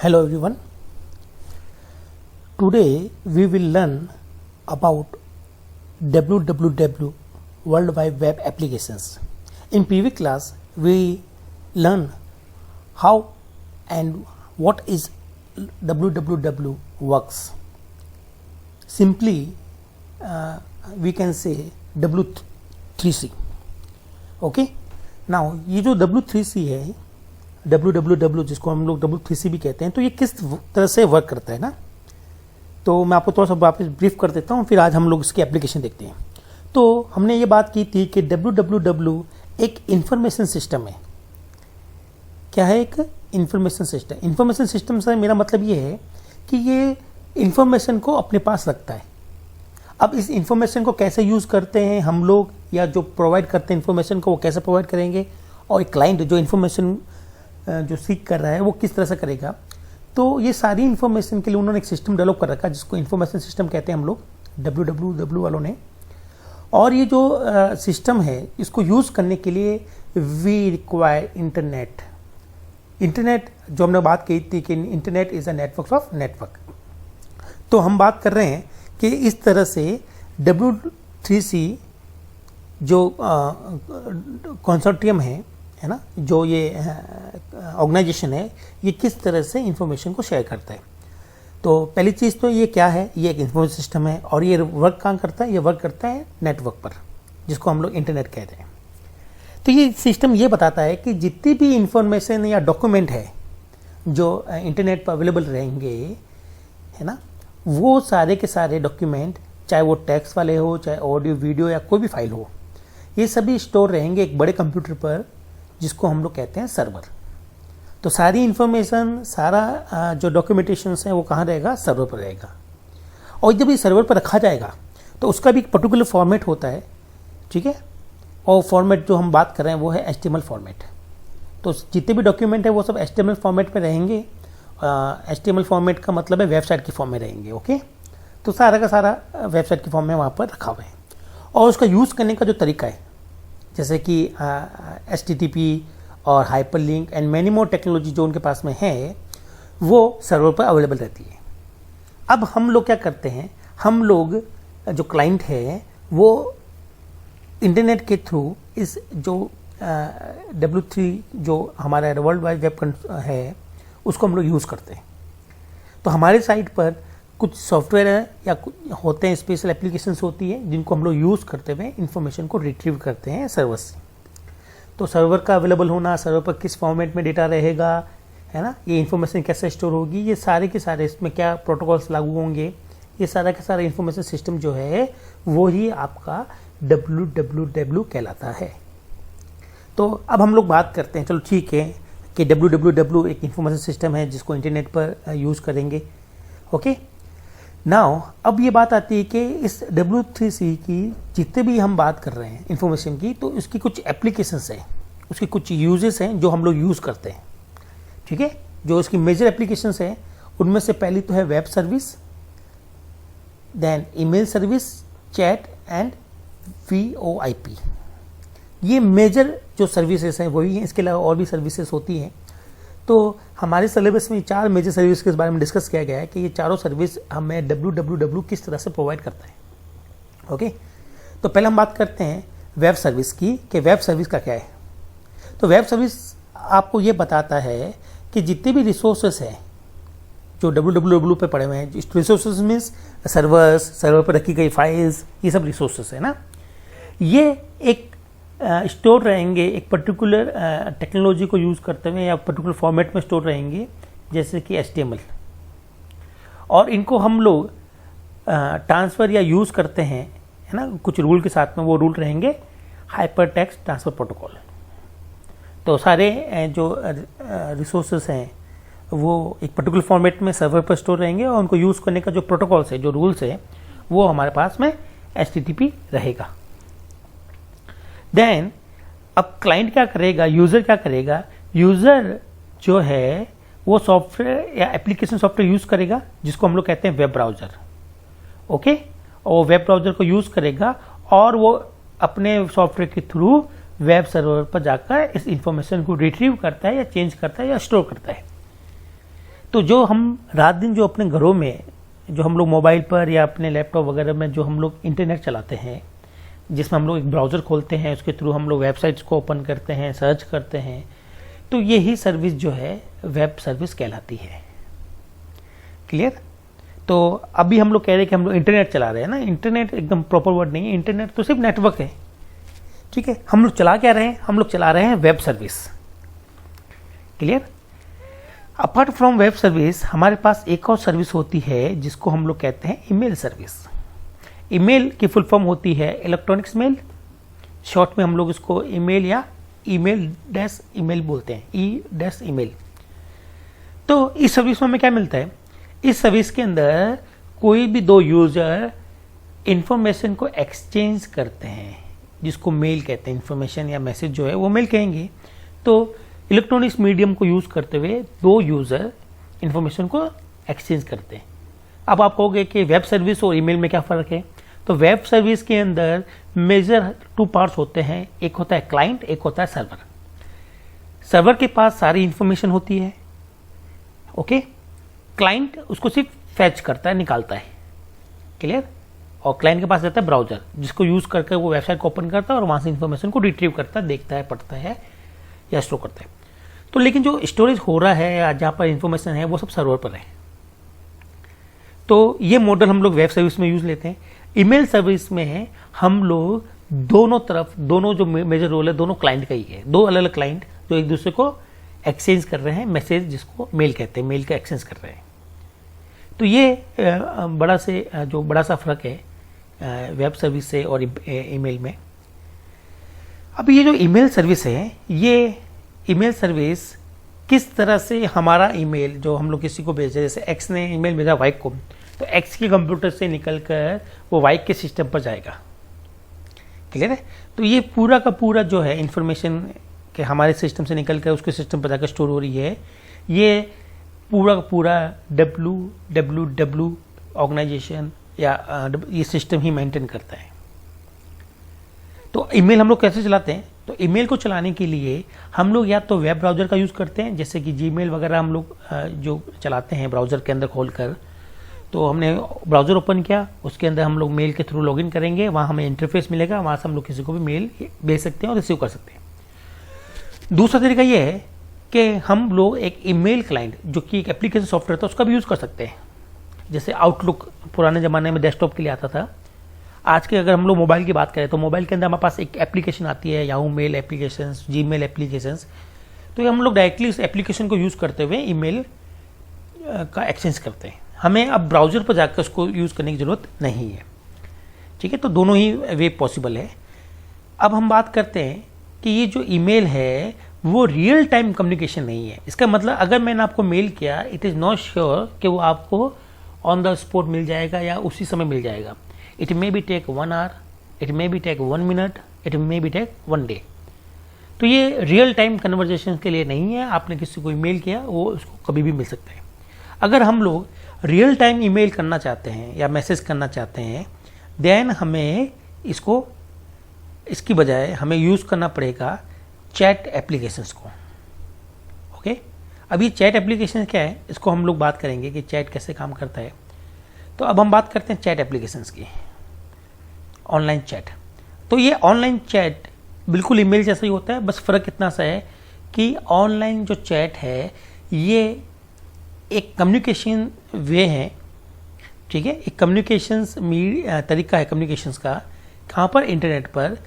Hello everyone. Today we will learn about www World Wide Web applications. In previous class we learn how and what is www works. Simply we can say W3C. Okay. Now ये जो W3C है www जिसको हम लोग W3C भी कहते हैं, तो ये किस तरह से वर्क करता है ना, तो मैं आपको थोड़ा सा वापस ब्रीफ कर देता हूँ, फिर आज हम लोग इसकी एप्लीकेशन देखते हैं। तो हमने ये बात की थी कि www एक इंफॉर्मेशन सिस्टम है। क्या है? एक इंफॉर्मेशन सिस्टम। इंफॉर्मेशन सिस्टम से मेरा मतलब ये है कि ये इंफॉर्मेशन को अपने पास रखता है। अब इस इंफॉर्मेशन को कैसे यूज़ करते हैं हम लोग, या जो प्रोवाइड करते हैं इंफॉर्मेशन को वो कैसे प्रोवाइड करेंगे, और एक क्लाइंट जो इंफॉर्मेशन जो सीख कर रहा है वो किस तरह से करेगा। तो ये सारी इंफॉर्मेशन के लिए उन्होंने एक सिस्टम डेवलप कर रखा है जिसको इंफॉर्मेशन सिस्टम कहते हैं हम लोग, www वालों ने। और ये जो सिस्टम है इसको यूज़ करने के लिए वी रिक्वायर इंटरनेट। इंटरनेट जो हमने बात की थी कि internet is a network of network. तो हम बात कर रहे हैं कि इस तरह से W3C जो कंसोर्टियम है ना, जो ये ऑर्गेनाइजेशन है, ये किस तरह से इंफॉर्मेशन को शेयर करता है। तो पहली चीज़ तो ये क्या है, ये एक इंफॉर्मेशन सिस्टम है और ये वर्क कहाँ करता है, ये वर्क करता है नेटवर्क पर, जिसको हम लोग इंटरनेट कहते हैं। तो ये सिस्टम ये बताता है कि जितनी भी इंफॉर्मेशन या डॉक्यूमेंट है जो इंटरनेट पर अवेलेबल रहेंगे, है ना, वो सारे के सारे डॉक्यूमेंट, चाहे वो टेक्स्ट वाले हो, चाहे ऑडियो वीडियो या कोई भी फाइल हो, ये सभी स्टोर रहेंगे एक बड़े कंप्यूटर पर जिसको हम लोग कहते हैं सर्वर। तो सारी इंफॉर्मेशन, सारा जो डॉक्यूमेंटेशन है वो कहाँ रहेगा? सर्वर पर रहेगा। और जब ये सर्वर पर रखा जाएगा तो उसका भी एक पर्टिकुलर फॉर्मेट होता है, ठीक है। और फॉर्मेट जो हम बात कर रहे हैं वो है HTML फॉर्मेट। तो जितने भी डॉक्यूमेंट है वो सब HTML फॉर्मेट में रहेंगे। HTML फॉर्मेट का मतलब है वेबसाइट की फॉर्म में रहेंगे। ओके। तो सारा का सारा वेबसाइट की फॉर्म में वहाँ पर रखा हुआ है। और उसका यूज़ करने का जो तरीका है, जैसे कि HTTP और hyperlink and many more technology जो उनके पास में है, वो सर्वर पर अवेलेबल रहती है। अब हम लोग क्या करते हैं, हम लोग जो क्लाइंट है वो इंटरनेट के थ्रू इस जो W3 जो हमारा वर्ल्ड वाइड वेब है उसको हम लोग यूज़ करते हैं। तो हमारे साइट पर कुछ सॉफ्टवेयर है या होते हैं, स्पेशल एप्लीकेशंस होती है जिनको हम लोग यूज़ करते हुए इंफॉर्मेशन को रिट्रीव करते हैं सर्वर से। तो सर्वर का अवेलेबल होना, सर्वर पर किस फॉर्मेट में डेटा रहेगा, है ना, ये इन्फॉर्मेशन कैसे स्टोर होगी, ये सारे के सारे, इसमें क्या प्रोटोकॉल्स लागू होंगे, ये सारा का सारा इंफॉर्मेशन सिस्टम जो है वो ही आपका www कहलाता है। तो अब हम लोग बात करते हैं, चलो ठीक है, कि www एक इंफॉर्मेशन सिस्टम है जिसको इंटरनेट पर यूज़ करेंगे। ओके। नाउ अब ये बात आती है कि इस W3C की जितने भी हम बात कर रहे हैं इंफॉर्मेशन की, तो इसकी कुछ एप्लीकेशंस हैं, उसकी कुछ यूजेस हैं जो हम लोग यूज़ करते हैं, ठीक है। जो इसकी मेजर एप्लीकेशंस हैं उनमें से पहली तो है web service, then email service, chat and VoIP। ये मेजर जो सर्विसेज हैं वही हैं। इसके अलावा और भी सर्विसेज होती हैं। तो हमारे सिलेबस में 4 मेजर सर्विस के बारे में डिस्कस किया गया है कि ये चारों सर्विस हमें www किस तरह से प्रोवाइड करता है। ओके। तो पहले हम बात करते हैं वेब सर्विस की, कि वेब सर्विस का क्या है। तो वेब सर्विस आपको ये बताता है कि जितने भी रिसोर्सेस हैं जो www पे पड़े हुए हैं, रिसोर्सेस मीन्स सर्वर्स, सर्वर पर रखी गई फाइल्स, ये सब रिसोर्सेस है ना, ये एक स्टोर रहेंगे एक पर्टिकुलर टेक्नोलॉजी को यूज़ करते हुए या पर्टिकुलर फॉर्मेट में स्टोर रहेंगे, जैसे कि HTML। और इनको हम लोग ट्रांसफ़र या यूज़ करते हैं, है ना, कुछ रूल के साथ में। वो रूल रहेंगे हाइपर टेक्स्ट ट्रांसफ़र प्रोटोकॉल। तो सारे जो रिसोर्सेस हैं वो एक पर्टिकुलर फॉर्मेट में सर्वर पर स्टोर रहेंगे और उनको यूज़ करने का जो प्रोटोकॉल्स है, जो रूल्स है, वो हमारे पास में HTTP रहेगा। देन अब क्लाइंट क्या करेगा, यूज़र क्या करेगा, यूज़र जो है वो सॉफ्टवेयर या एप्लीकेशन सॉफ्टवेयर यूज़ करेगा जिसको हम लोग कहते हैं वेब ब्राउज़र। ओके। और वेब ब्राउज़र को यूज़ करेगा और वो अपने सॉफ्टवेयर के थ्रू वेब सर्वर पर जाकर इस इंफॉर्मेशन को रिट्रीव करता है या चेंज करता है या स्टोर करता है। तो जो हम रात दिन जो अपने घरों में जो हम लोग मोबाइल पर या अपने लैपटॉप वगैरह में जो हम लोग इंटरनेट चलाते हैं, जिसमें हम लोग एक ब्राउज़र खोलते हैं, उसके थ्रू हम लोग वेबसाइट्स को ओपन करते हैं, सर्च करते हैं, तो यही सर्विस जो है वेब सर्विस कहलाती है। क्लियर? तो अभी हम लोग कह रहे हैं कि हम लोग इंटरनेट चला रहे हैं ना, इंटरनेट एकदम प्रॉपर वर्ड नहीं है, इंटरनेट तो सिर्फ नेटवर्क है। ठीक है, हम लोग चला क्या रहे हैं? हम लोग चला रहे हैं web service. Clear? Apart from web service हमारे पास एक और सर्विस होती है जिसको हम लोग कहते हैं ईमेल सर्विस। ईमेल की फुल फॉर्म होती है इलेक्ट्रॉनिक्स मेल, शॉर्ट में हम लोग इसको ईमेल या ईमेल डैश ईमेल बोलते हैं, ई डैश ईमेल। तो इस सर्विस में हमें क्या मिलता है? इस सर्विस के अंदर कोई भी दो यूजर इंफॉर्मेशन को एक्सचेंज करते हैं, जिसको मेल कहते हैं, इंफॉर्मेशन या मैसेज जो है वो मेल कहेंगे। तो इलेक्ट्रॉनिक्स मीडियम को यूज करते हुए दो यूजर इंफॉर्मेशन को एक्सचेंज करते हैं। अब आप कहोगे कि वेब सर्विस और ईमेल में क्या फ़र्क है? तो वेब सर्विस के अंदर मेजर 2 पार्ट्स होते हैं, एक होता है क्लाइंट, एक होता है सर्वर। सर्वर के पास सारी इंफॉर्मेशन होती है, ओके। क्लाइंट उसको सिर्फ फैच करता है, निकालता है। क्लियर? और क्लाइंट के पास रहता है ब्राउजर, जिसको यूज करके वो वेबसाइट को ओपन करता है और वहां से इंफॉर्मेशन को रिट्रीव करता है, देखता है, पढ़ता है या स्टोर करता है। तो लेकिन जो स्टोरेज हो रहा है या जहां पर इंफॉर्मेशन है वो सब सर्वर पर है। तो ये मॉडल हम लोग वेब सर्विस में यूज लेते हैं। ईमेल सर्विस में हम लोग दोनों तरफ, दोनों जो मेजर रोल है दोनों क्लाइंट का ही है, दो अलग अलग क्लाइंट जो एक दूसरे को एक्सचेंज कर रहे हैं मैसेज, जिसको मेल कहते हैं, मेल का एक्सचेंज कर रहे हैं। तो ये बड़ा सा फर्क है वेब सर्विस से और ईमेल में। अब ये जो ईमेल सर्विस है, ये ईमेल सर्विस किस तरह से हमारा ईमेल जो हम लोग किसी को भेजे, जैसे एक्स ने ईमेल भेजा वाई को, तो एक्स के कंप्यूटर से निकलकर वो वाई के सिस्टम पर जाएगा। क्लियर है? तो ये पूरा का पूरा जो है इंफॉर्मेशन के हमारे सिस्टम से निकलकर उसके सिस्टम पर जाकर स्टोर हो रही है, ये पूरा का पूरा www ऑर्गेनाइजेशन या ये सिस्टम ही मेंटेन करता है। तो ईमेल हम लोग कैसे चलाते हैं? तो ईमेल को चलाने के लिए हम लोग या तो वेब ब्राउज़र का यूज़ करते हैं, जैसे कि जीमेल वगैरह हम लोग जो चलाते हैं ब्राउज़र के अंदर खोलकर। तो हमने ब्राउज़र ओपन किया, उसके अंदर हम लोग मेल के थ्रू लॉगिन करेंगे, वहाँ हमें इंटरफेस मिलेगा, वहाँ से हम लोग किसी को भी मेल भेज सकते हैं और रिसीव कर सकते हैं। दूसरा तरीका ये है कि हम लोग एक ईमेल क्लाइंट जो कि एक एप्लीकेशन सॉफ्टवेयर था उसका भी यूज़ कर सकते हैं। जैसे आउटलुक पुराने ज़माने में डेस्कटॉप के लिए आता था, आज के अगर हम लोग मोबाइल की बात करें तो मोबाइल के अंदर हमारे पास एक एप्लीकेशन आती है, Yahoo mail applications, Gmail applications. तो हम लोग डायरेक्टली उस एप्लीकेशन को यूज़ करते हुए ईमेल का एक्सचेंज करते हैं, हमें अब ब्राउज़र पर जाकर उसको यूज़ करने की ज़रूरत नहीं है। ठीक है, तो दोनों ही वे पॉसिबल है। अब हम बात करते हैं कि ये जो ईमेल है वो रियल टाइम कम्युनिकेशन नहीं है। इसका मतलब अगर मैंने आपको मेल किया, इट इज़ नॉट श्योर कि वो आपको ऑन द स्पॉट मिल जाएगा या उसी समय मिल जाएगा। It may be take 1 hour, it may be take 1 minute, it may be take 1 day. तो ये रियल टाइम कन्वर्जेशन के लिए नहीं है। आपने किसी को ईमेल किया, वो उसको कभी भी मिल सकता है। अगर हम लोग रियल टाइम ईमेल करना चाहते हैं या मैसेज करना चाहते हैं, देन हमें इसकी बजाय हमें यूज़ करना पड़ेगा चैट एप्लीकेशंस को। ओके, अभी चैट एप्लीकेशन क्या है, इसको हम लोग बात करेंगे कि चैट कैसे काम करता है। तो अब हम बात करते हैं चैट एप्लीकेशंस की, ऑनलाइन चैट। तो ये ऑनलाइन चैट बिल्कुल ईमेल जैसा ही होता है, बस फ़र्क इतना सा है कि ऑनलाइन जो चैट है ये एक कम्युनिकेशन वे है। ठीक है, एक कम्युनिकेशंस तरीका है कम्युनिकेशंस का, कहाँ पर? इंटरनेट पर,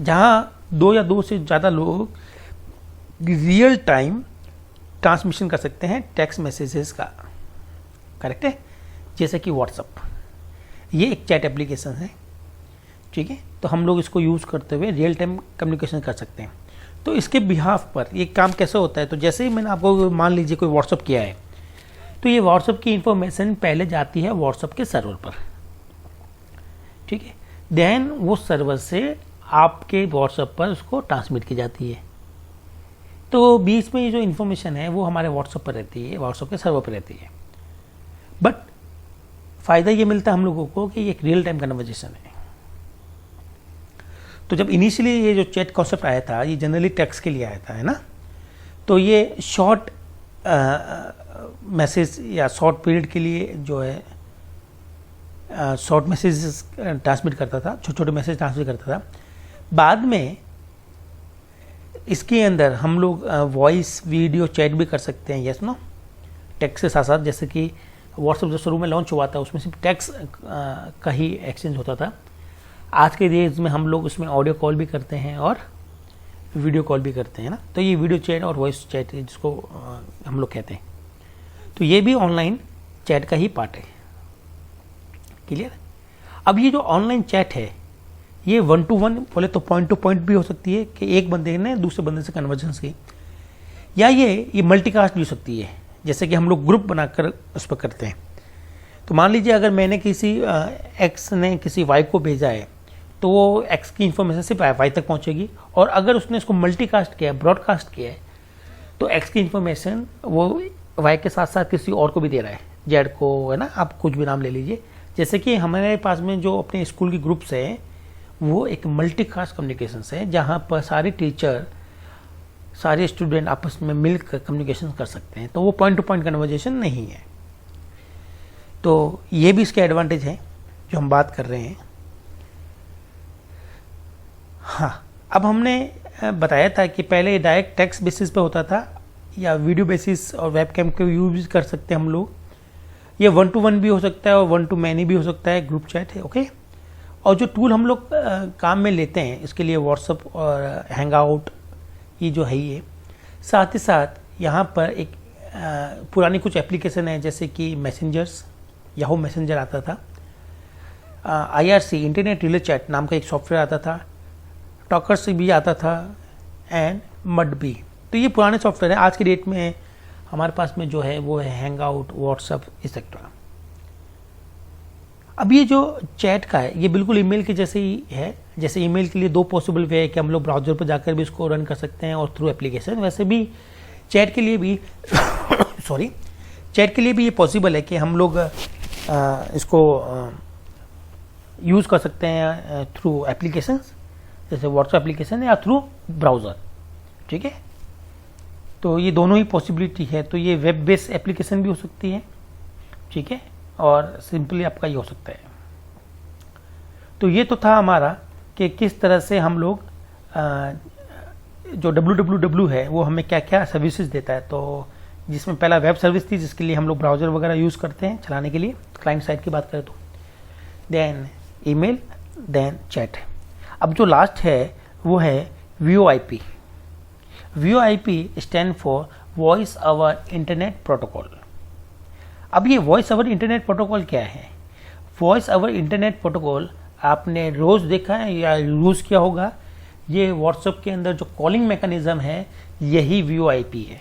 जहाँ दो या दो से ज़्यादा लोग रियल टाइम ट्रांसमिशन कर सकते हैं टेक्स्ट मैसेजेस का। करेक्ट है? जैसे कि व्हाट्सअप, ये एक चैट एप्लीकेशन है। ठीक है, तो हम लोग इसको यूज़ करते हुए रियल टाइम कम्युनिकेशन कर सकते हैं। तो इसके बिहाफ पर ये काम कैसे होता है? तो जैसे ही मैंने आपको, मान लीजिए कोई व्हाट्सअप किया है, तो ये व्हाट्सअप की इंफॉर्मेशन पहले जाती है व्हाट्सअप के सर्वर पर। ठीक है, देन वो सर्वर से आपके व्हाट्सएप पर उसको ट्रांसमिट की जाती है। तो बीच में ये जो इन्फॉर्मेशन है वो हमारे व्हाट्सएप पर रहती है, व्हाट्सएप के सर्वर पर रहती है। बट फ़ायदा ये मिलता है हम लोगों को कि ये एक रियल टाइम कन्वर्जेशन है। तो जब इनिशियली ये जो चैट कॉन्सेप्ट आया था, ये जनरली टेक्स्ट के लिए आया था, है ना। तो ये शॉर्ट मैसेज या शॉर्ट पीरियड के लिए जो है शॉर्ट मैसेज ट्रांसमिट करता था, छोटे छोटे मैसेज ट्रांसमिट करता था। बाद में इसके अंदर हम लोग वॉइस वीडियो चैट भी कर सकते हैं, यस नो, टेक्स्ट के साथ साथ। जैसे कि व्हाट्सएप जो शुरू में लॉन्च हुआ था उसमें सिर्फ टेक्स्ट का ही एक्सचेंज होता था। आज के डेज में हम लोग उसमें ऑडियो कॉल भी करते हैं और वीडियो कॉल भी करते हैं ना। तो ये वीडियो चैट और वॉइस चैट जिसको हम लोग कहते हैं, तो ये भी ऑनलाइन चैट का ही पार्ट है। क्लियर। अब ये जो ऑनलाइन चैट है ये 1 to 1 बोले तो पॉइंट टू पॉइंट भी हो सकती है कि एक बंदे ने दूसरे बंदे से कन्वर्जेंस की, या ये मल्टीकास्ट भी हो सकती है, जैसे कि हम लोग ग्रुप बनाकर उस पर करते हैं। तो मान लीजिए अगर मैंने किसी एक्स ने किसी वाई को भेजा है तो वो एक्स की इन्फॉर्मेशन सिर्फ वाई तक पहुंचेगी, और अगर उसने इसको मल्टीकास्ट किया है, ब्रॉडकास्ट किया है, तो एक्स की इन्फॉर्मेशन वो वाई के साथ साथ किसी और को भी दे रहा है, जेड को, है ना, आप कुछ भी नाम ले लीजिए। जैसे कि हमारे पास में जो अपने स्कूल की ग्रुप्स हैं वो एक मल्टीकास्ट कम्युनिकेशन है, जहाँ पर सारे टीचर सारे स्टूडेंट आपस में मिलकर कम्युनिकेशन कर सकते हैं। तो वो पॉइंट टू पॉइंट कन्वर्जेशन नहीं है। तो ये भी इसके एडवांटेज है जो हम बात कर रहे हैं। हाँ, अब हमने बताया था कि पहले डायरेक्ट टेक्स्ट बेसिस पे होता था या वीडियो बेसिस और वेबकैम के यूज कर सकते हैं हम लोग। ये 1 to 1 भी हो सकता है और 1 to many भी हो सकता है, ग्रुप चैट है, ओके। और जो टूल हम लोग काम में लेते हैं इसके लिए व्हाट्सएप और हैंगआउट ये जो है ये, साथ ही साथ यहाँ पर एक पुरानी कुछ एप्लीकेशन है जैसे कि मैसेंजर्स, याहू मैसेंजर आता था, IRC इंटरनेट रिले चैट नाम का एक सॉफ्टवेयर आता था, टॉकर्स भी आता था, एंड मड भी। तो ये पुराने सॉफ्टवेयर है। आज की डेट में हमारे पास में जो है वो है हैंगआउट, व्हाट्सएप एक्सेट्रा। अब ये जो चैट का है ये बिल्कुल ईमेल के जैसे ही है। जैसे ईमेल के लिए 2 पॉसिबल वे है कि हम लोग ब्राउजर पर जाकर भी इसको रन कर सकते हैं और थ्रू एप्लीकेशन, वैसे भी चैट के लिए भी सॉरी, चैट के लिए भी ये पॉसिबल है कि हम लोग इसको यूज़ कर सकते हैं थ्रू एप्लीकेशन, जैसे व्हाट्सएप एप्लीकेशन या थ्रू ब्राउज़र, ठीक है। तो ये दोनों ही पॉसिबिलिटी है। तो ये वेब बेस्ड एप्लीकेशन भी हो सकती है, ठीक है, और सिंपली आपका ये हो सकता है। तो ये तो था हमारा कि किस तरह से हम लोग जो www है वो हमें क्या क्या सर्विसेज देता है। तो जिसमें पहला वेब सर्विस थी जिसके लिए हम लोग ब्राउज़र वगैरह यूज़ करते हैं चलाने के लिए, क्लाइंट साइड की बात करें तो, देन ईमेल, देन चैट। अब जो लास्ट है वो है VoIP। VoIP stand for voice over internet protocol. अब ये वॉइस ओवर इंटरनेट प्रोटोकॉल क्या है? वॉइस ओवर इंटरनेट प्रोटोकॉल आपने रोज देखा है या यूज किया होगा। ये व्हाट्सएप के अंदर जो कॉलिंग मैकेनिज्म है यही VoIP है।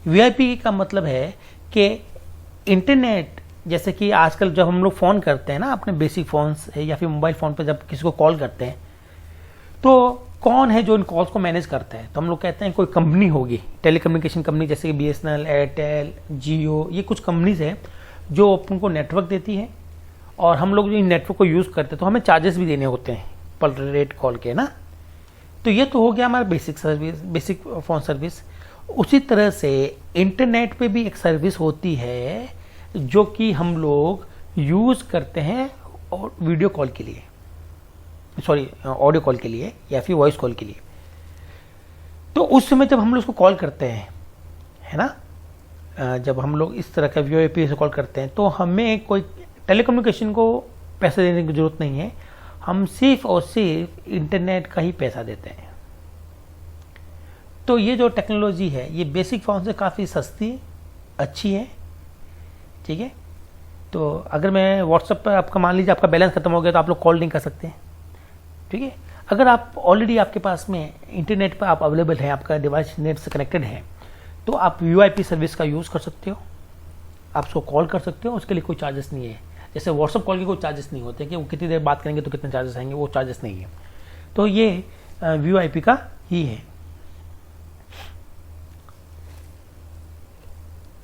VoIP का मतलब है कि इंटरनेट, जैसे कि आजकल जब हम लोग फ़ोन करते हैं ना अपने बेसिक फ़ोन से या फिर मोबाइल फ़ोन पे जब किसी को कॉल करते हैं तो कौन है जो इन कॉल्स को मैनेज करता है? तो हम लोग कहते हैं कोई कंपनी होगी, टेलीकम्युनिकेशन कंपनी, जैसे कि BSNL, एयरटेल, जियो, ये कुछ कंपनीज है जो उनको नेटवर्क देती है और हम लोग जो इन नेटवर्क को यूज़ करते हैं तो हमें चार्जेस भी देने होते हैं पर रेट कॉल के ना। तो ये तो हो गया हमारा basic service, basic phone service. उसी तरह से इंटरनेट पे भी एक सर्विस होती है जो कि हम लोग यूज़ करते हैं और वीडियो कॉल के लिए, सॉरी ऑडियो कॉल के लिए या फिर वॉइस कॉल के लिए। तो उस समय जब हम लोग उसको कॉल करते हैं, है ना, जब हम लोग इस तरह का VoIP से कॉल करते हैं तो हमें कोई टेलीकम्युनिकेशन को पैसे देने की ज़रूरत नहीं है, हम सिर्फ और सिर्फ इंटरनेट का ही पैसा देते हैं। तो ये जो टेक्नोलॉजी है ये बेसिक फ़ोन से काफ़ी सस्ती, अच्छी है, ठीक है। तो अगर मैं व्हाट्सएप पर आपका मान लीजिए आपका बैलेंस खत्म हो गया तो आप लोग कॉल नहीं कर सकते, ठीक है। अगर आप ऑलरेडी आपके पास में इंटरनेट पर आप अवेलेबल हैं, आपका डिवाइस नेट से कनेक्टेड है, तो आप VoIP सर्विस का यूज़ कर सकते हो, आप उसको कॉल कर सकते हो, उसके लिए कोई चार्जेस नहीं है। जैसे व्हाट्सएप कॉल के कोई चार्जेस नहीं होते कि वो कितनी देर बात करेंगे तो कितने चार्जेस आएंगे, वो चार्जेस नहीं है। तो ये VoIP का ही है।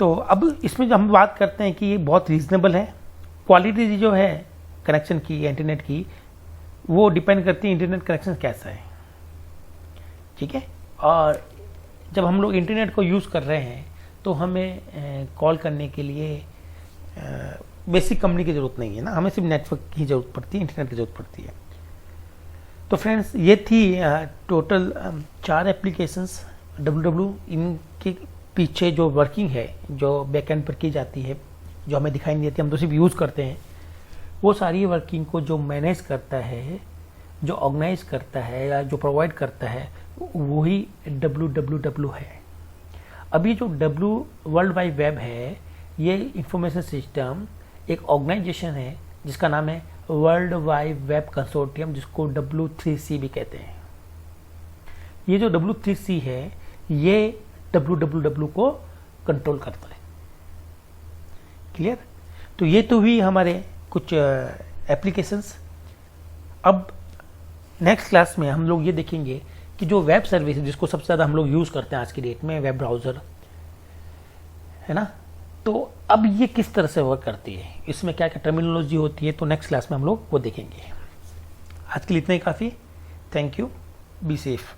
तो अब इसमें जो हम बात करते हैं कि ये बहुत रीजनेबल है। क्वालिटी जो है कनेक्शन की, इंटरनेट की, वो डिपेंड करती है इंटरनेट कनेक्शन कैसा है, ठीक है। और जब हम लोग इंटरनेट को यूज़ कर रहे हैं तो हमें कॉल करने के लिए बेसिक कंपनी की ज़रूरत नहीं है ना, हमें सिर्फ नेटवर्क की ज़रूरत पड़ती है, इंटरनेट की ज़रूरत पड़ती है। तो फ्रेंड्स ये थी टोटल 4 एप्लीकेशंस www। इनके पीछे जो वर्किंग है, जो बैकएंड पर की जाती है, जो हमें दिखाई नहीं देती, हम तो सिर्फ यूज़ करते हैं, वो सारी वर्किंग को जो मैनेज करता है, जो ऑर्गेनाइज करता है या जो प्रोवाइड करता है, वही www है। अभी जो वर्ल्ड वाइड वेब है, ये इंफॉर्मेशन सिस्टम एक ऑर्गेनाइजेशन है जिसका नाम है वर्ल्ड वाइड वेब कंसोर्टियम, जिसको W3C भी कहते हैं। ये जो W3C है, ये www को कंट्रोल करता है। क्लियर? तो ये तो हुई हमारे कुछ एप्लीकेशंस। अब नेक्स्ट क्लास में हम लोग ये देखेंगे कि जो वेब सर्विस है, जिसको सबसे ज़्यादा हम लोग यूज़ करते हैं आज की डेट में, वेब ब्राउज़र है ना, तो अब ये किस तरह से वर्क करती है, इसमें क्या क्या टर्मिनोलॉजी होती है, तो नेक्स्ट क्लास में हम लोग वो देखेंगे। आज के लिए इतना ही काफ़ी। Thank you, be safe.